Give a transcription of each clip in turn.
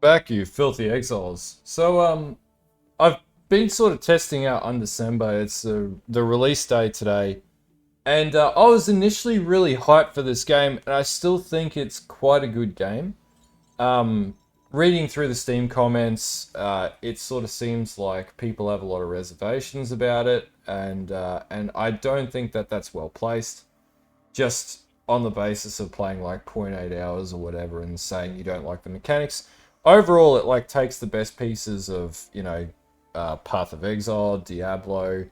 Back, you filthy exiles. I've been sort of testing out Undecember. It's the release day today, and I was initially really hyped for this game, and I still think it's quite a good game. Um, Reading through the Steam comments, it sort of seems like people have a lot of reservations about it, and I don't think that that's well placed. Just on the basis of playing like point 0.8 hours or whatever and saying you don't like the mechanics. Overall, it like takes the best pieces of, Path of Exile, Diablo,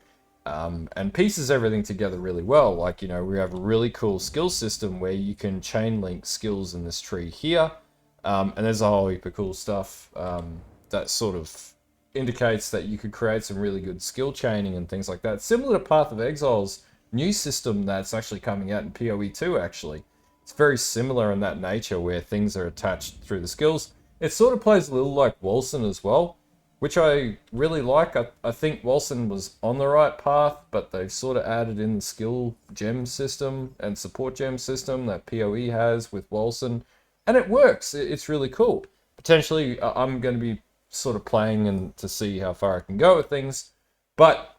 and pieces everything together really well. Like, we have a really cool skill system where you can chain link skills in this tree here. And there's a whole heap of cool stuff that sort of indicates that you could create some really good skill chaining and things like that. Similar to Path of Exile's new system that's actually coming out in PoE 2, actually. It's very similar in that nature where things are attached through the skills. It sort of plays a little like Wolcen as well, which I really like. I think Wolcen was on the right path, but they've sort of added in the skill gem system and support gem system that PoE has with Wolcen, and it works. It's really cool. Potentially, I'm going to be sort of playing and to see how far I can go with things, but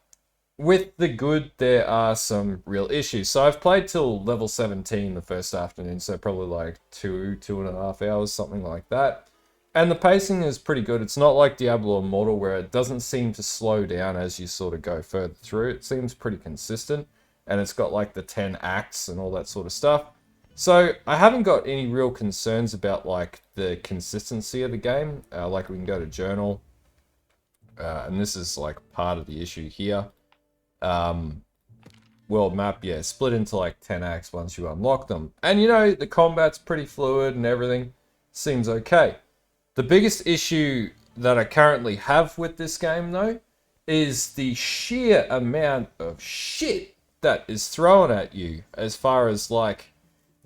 with the good, there are some real issues. So I've played till level 17 the first afternoon, so probably like 2.5 hours, something like that. And the pacing is pretty good. It's not like Diablo Immortal where it doesn't seem to slow down as you sort of go further through. It seems pretty consistent, and it's got like the 10 acts and all that sort of stuff. So I haven't got any real concerns about like the consistency of the game. Like we can go to journal, and this is like part of the issue here. World map, yeah, split into like 10 acts once you unlock them. And the combat's pretty fluid and everything seems okay. The biggest issue that I currently have with this game though is the sheer amount of shit that is thrown at you as far as like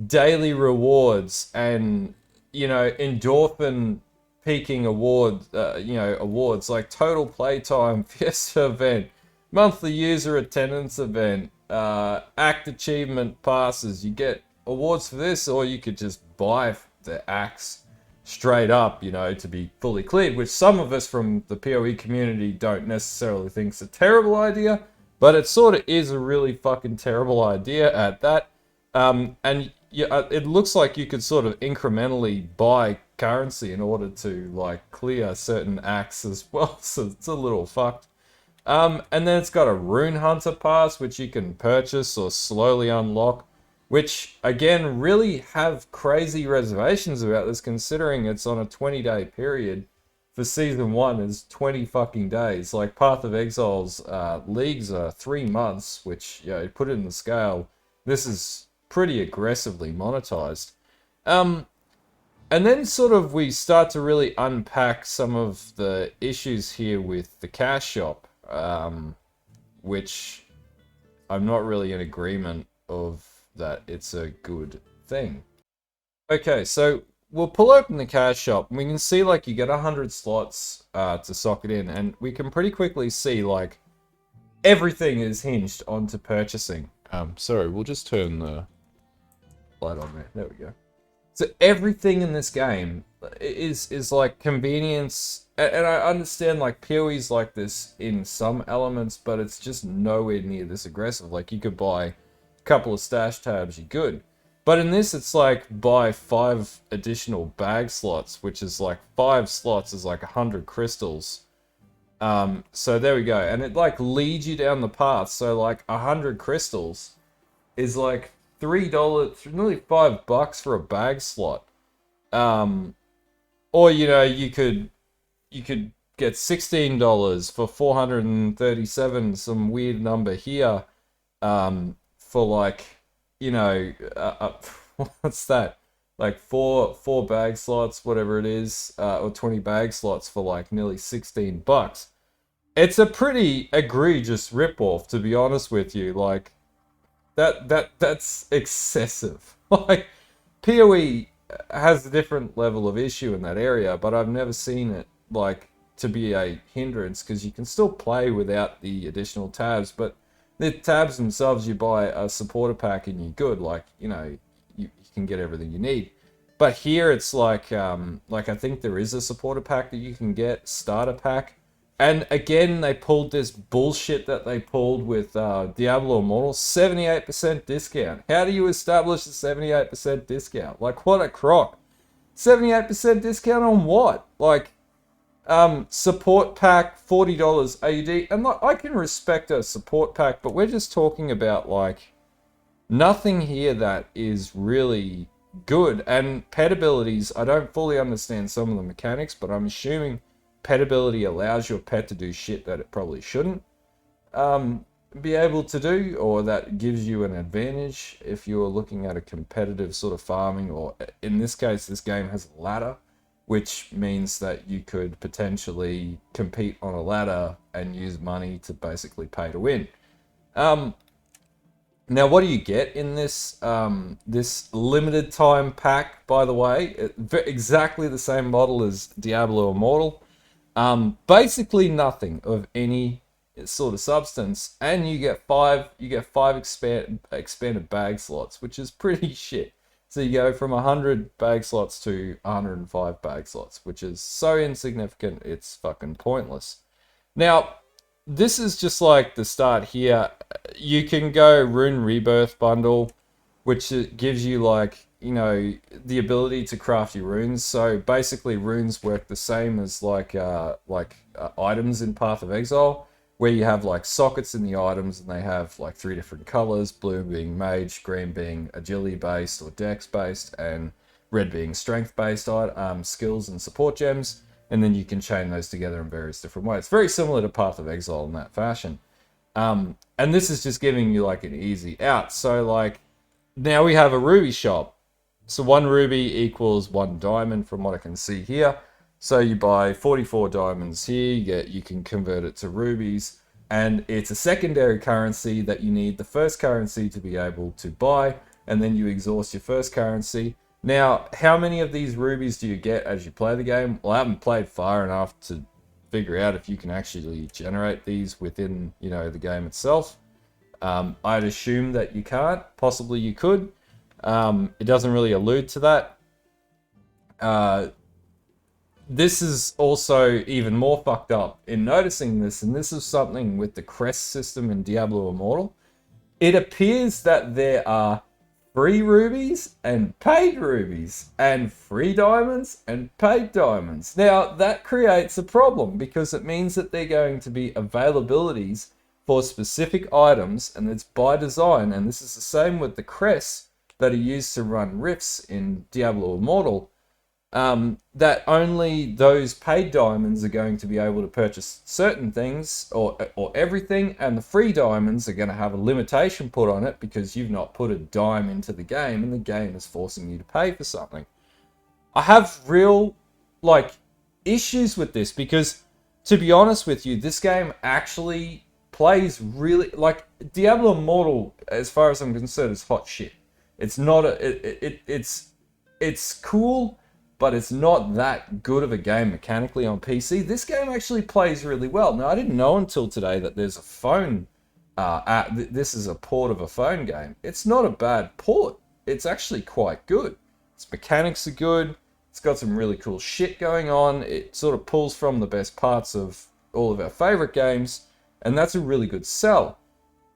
daily rewards and endorphin peaking awards like total playtime, fiesta event, monthly user attendance event, act achievement passes. You get awards for this, or you could just buy the acts straight up, to be fully cleared, which some of us from the PoE community don't necessarily think is a terrible idea, but it sort of is a really fucking terrible idea at that. And yeah, it looks like you could sort of incrementally buy currency in order to like clear certain acts as well, so it's a little fucked. And then it's got a Rune Hunter pass, which you can purchase or slowly unlock, which, again, really have crazy reservations about this, considering it's on a 20-day period. For Season 1 is 20 fucking days. Like, Path of Exile's leagues are 3 months, which, put it in the scale, this is pretty aggressively monetized. And then sort of we start to really unpack some of the issues here with the cash shop. Which I'm not really in agreement of that it's a good thing. Okay, so we'll pull open the cash shop and we can see like you get 100 slots to sock it in, and we can pretty quickly see like everything is hinged onto purchasing. Sorry, we'll just turn the light on there. There we go. So everything in this game is like convenience, and I understand like PoE's like this in some elements, but it's just nowhere near this aggressive. Like you could buy a couple of stash tabs, you're good. But in this, it's like buy 5 additional bag slots, which is like 5 slots is like 100 crystals. So there we go, and it like leads you down the path. So like 100 crystals is like $3, nearly $5 for a bag slot. Or you could get $16 for 437, some weird number here, for like, what's that? Like four bag slots, whatever it is, or 20 bag slots for like nearly $16. It's a pretty egregious ripoff, to be honest with you. Like that's excessive. Like PoE has a different level of issue in that area, but I've never seen it like to be a hindrance, because you can still play without the additional tabs. But the tabs themselves, you buy a supporter pack and you're good. Like you can get everything you need. But here it's like I think there is a supporter pack that you can get, starter pack. And again, they pulled this bullshit that they pulled with Diablo Immortal, 78% discount. How do you establish a 78% discount? Like, what a crock. 78% discount on what? Like, support pack, $40 AUD. And like, I can respect a support pack, but we're just talking about like nothing here that is really good. And pet abilities, I don't fully understand some of the mechanics, but I'm assuming pet ability allows your pet to do shit that it probably shouldn't be able to do, or that gives you an advantage if you're looking at a competitive sort of farming, or in this case, this game has a ladder, which means that you could potentially compete on a ladder and use money to basically pay to win. Now, what do you get in this this limited time pack? By the way, exactly the same model as Diablo Immortal. Basically nothing of any sort of substance, and you get five expanded bag slots, which is pretty shit. So you go from 100 bag slots to 105 bag slots, which is so insignificant, it's fucking pointless. Now, this is just like the start here. You can go Rune Rebirth bundle, which gives you like, you know, the ability to craft your runes. So basically runes work the same as like items in Path of Exile, where you have like sockets in the items and they have like 3 different colors, blue being mage, green being agility based or dex based, and red being strength based skills and support gems. And then you can chain those together in various different ways. Very similar to Path of Exile in that fashion. And this is just giving you like an easy out. So like now we have a ruby shop. So 1 ruby equals 1 diamond from what I can see here. So you buy 44 diamonds here, you can convert it to rubies, and it's a secondary currency that you need the first currency to be able to buy, and then you exhaust your first currency. Now, how many of these rubies do you get as you play the game? Well, I haven't played far enough to figure out if you can actually generate these within, you know, the game itself. I'd assume that you can't. Possibly you could. It doesn't really allude to that. This is also even more fucked up in noticing this, and this is something with the crest system in Diablo Immortal. It appears that there are free rubies and paid rubies, and free diamonds and paid diamonds. Now, that creates a problem because it means that they're going to be availabilities for specific items, and it's by design, and this is the same with the crests that are used to run rifts in Diablo Immortal. That only those paid diamonds are going to be able to purchase certain things or everything, and the free diamonds are going to have a limitation put on it because you've not put a dime into the game and the game is forcing you to pay for something. I have real like issues with this because, to be honest with you, this game actually plays really like Diablo Immortal, as far as I'm concerned, is hot shit. It's not it's cool, but it's not that good of a game mechanically on PC. This game actually plays really well. Now, I didn't know until today that there's a phone this is a port of a phone game. It's not a bad port. It's actually quite good. Its mechanics are good. It's got some really cool shit going on. It sort of pulls from the best parts of all of our favorite games, and that's a really good sell.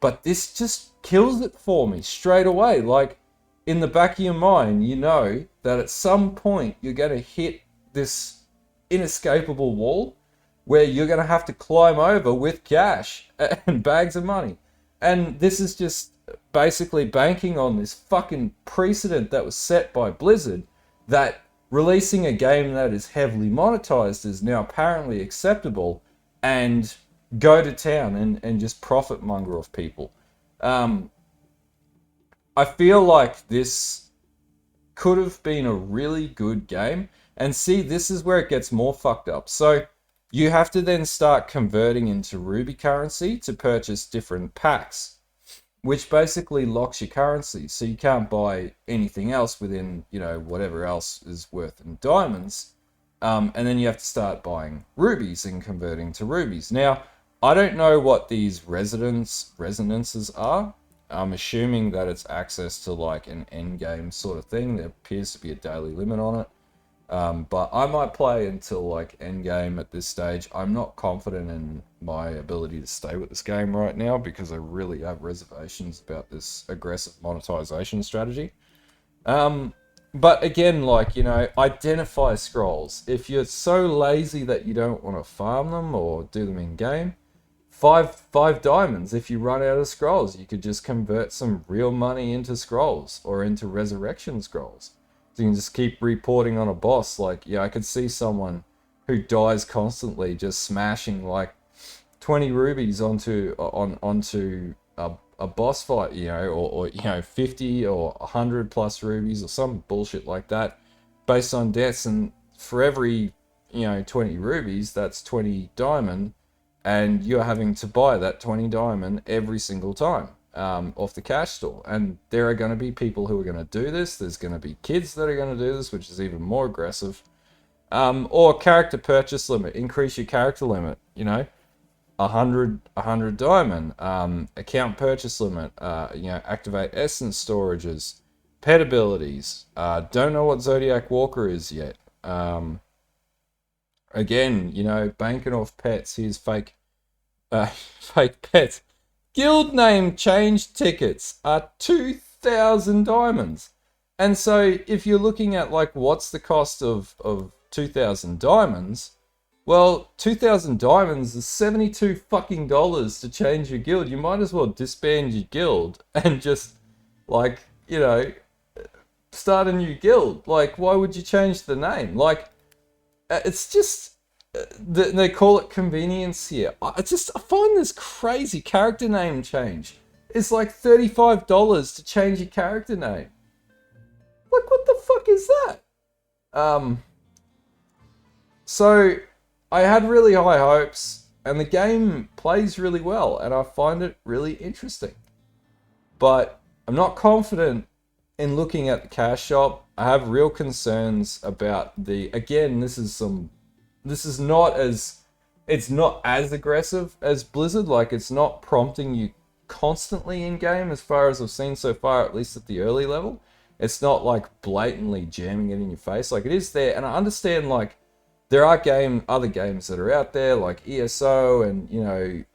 But this just kills it for me straight away. Like, in the back of your mind, you know that at some point you're going to hit this inescapable wall where you're going to have to climb over with cash and bags of money. And this is just basically banking on this fucking precedent that was set by Blizzard, that releasing a game that is heavily monetized is now apparently acceptable, and go to town and just profit monger off people. I feel like this could have been a really good game. And see, this is where it gets more fucked up. So you have to then start converting into Ruby currency to purchase different packs, which basically locks your currency. So you can't buy anything else within, you know, whatever else is worth in diamonds. And then you have to start buying rubies and converting to rubies. Now, I don't know what these resonances are. I'm assuming that it's access to like an end game sort of thing. There appears to be a daily limit on it. But I might play until like end game at this stage. I'm not confident in my ability to stay with this game right now because I really have reservations about this aggressive monetization strategy. But again, like, you know, identify scrolls. If you're so lazy that you don't want to farm them or do them in game, five diamonds. If you run out of scrolls, you could just convert some real money into scrolls or into resurrection scrolls. So you can just keep reporting on a boss. Like, yeah, I could see someone who dies constantly just smashing like 20 rubies onto a boss fight, you know, or you know, 50 or 100 plus rubies or some bullshit like that based on deaths. And for every, you know, 20 rubies, that's 20 diamond, and you're having to buy that 20 diamond every single time off the cash store. And there are going to be people who are going to do this. There's going to be kids that are going to do this, which is even more aggressive. Or character purchase limit. Increase your character limit, you know. 100 diamond, account purchase limit, you know, activate essence storages, pet abilities. Don't know what Zodiac Walker is yet. Again, you know, banking off pets. Here's fake fake pets. Guild name change tickets are 2,000 diamonds. And so if you're looking at like what's the cost of 2,000 diamonds, well, 2,000 diamonds is 72 fucking dollars to change your guild. You might as well disband your guild and just, like, you know, start a new guild. Like, why would you change the name? Like, it's just, they call it convenience here. I find this crazy character name change. It's like $35 to change your character name. Like, what the fuck is that? So I had really high hopes, and the game plays really well, and I find it really interesting. But I'm not confident in looking at the cash shop. I have real concerns about again, it's not as aggressive as Blizzard. Like, it's not prompting you constantly in game as far as I've seen so far, at least at the early level. It's not like blatantly jamming it in your face. Like, it is there, and I understand, like, there are other games that are out there, like ESO and, you know,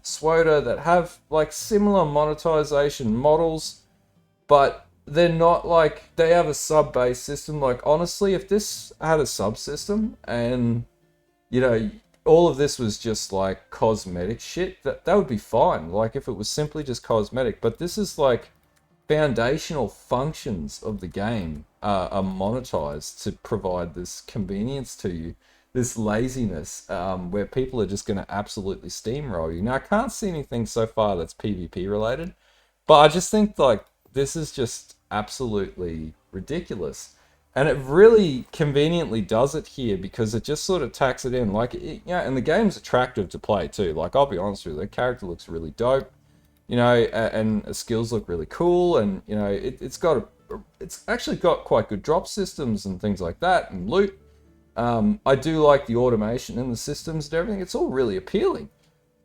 SWOTA, that have like similar monetization models, but they're not like, they have a sub-based system. Like, honestly, if this had a subsystem and, you know, all of this was just like cosmetic shit, that would be fine. Like, if it was simply just cosmetic, but this is like foundational functions of the game are monetized to provide this convenience to you, this laziness, where people are just going to absolutely steamroll you. Now, I can't see anything so far that's PvP related, but I just think like this is just absolutely ridiculous. And it really conveniently does it here because it just sort of tacks it in. Like, and the game's attractive to play too. Like, I'll be honest with you, the character looks really dope. You know, and the skills look really cool, and, you know, it's actually got quite good drop systems and things like that, and loot. I do like the automation in the systems and everything. It's all really appealing.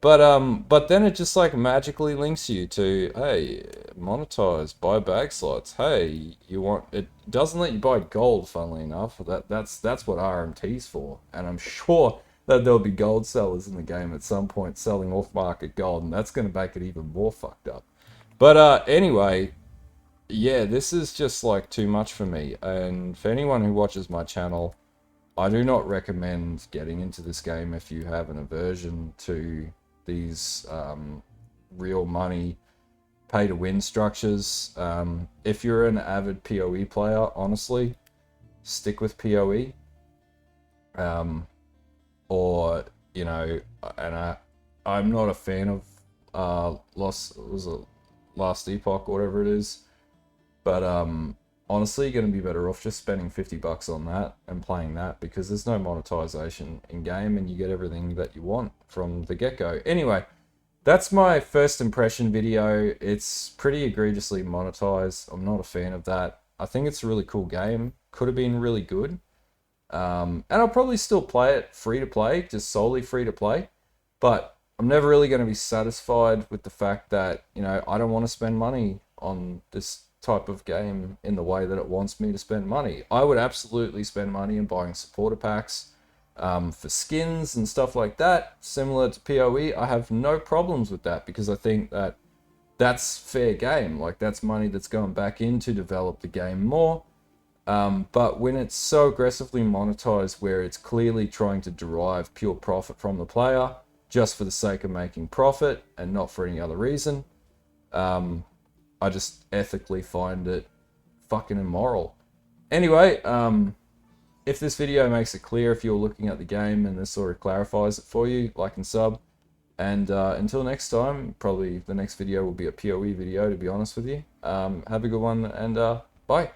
But then it just like magically links you to, hey, monetize, buy bag slots. Hey, it doesn't let you buy gold, funnily enough. That's what RMT's for. And I'm sure that there'll be gold sellers in the game at some point selling off-market gold, and that's going to make it even more fucked up. But anyway, yeah, this is just like too much for me. And for anyone who watches my channel, I do not recommend getting into this game if you have an aversion to these real money pay-to-win structures. If you're an avid PoE player, honestly, stick with PoE. Or, you know, and I'm not a fan of Last Epoch or whatever it is, but honestly, you're going to be better off just spending $50 on that and playing that, because there's no monetization in game and you get everything that you want from the get-go. Anyway, that's my first impression video. It's pretty egregiously monetized. I'm not a fan of that. I think it's a really cool game. Could have been really good. And I'll probably still play it free to play, just solely free to play. But I'm never really going to be satisfied with the fact that, you know, I don't want to spend money on this type of game in the way that it wants me to spend money. I would absolutely spend money in buying supporter packs for skins and stuff like that, similar to PoE. I have no problems with that because I think that that's fair game. Like, that's money that's going back in to develop the game more. But when it's so aggressively monetized where it's clearly trying to derive pure profit from the player just for the sake of making profit and not for any other reason, I just ethically find it fucking immoral. Anyway, if this video makes it clear, if you're looking at the game and this sort of clarifies it for you, like and sub. And until next time, probably the next video will be a PoE video, to be honest with you. Have a good one, and bye.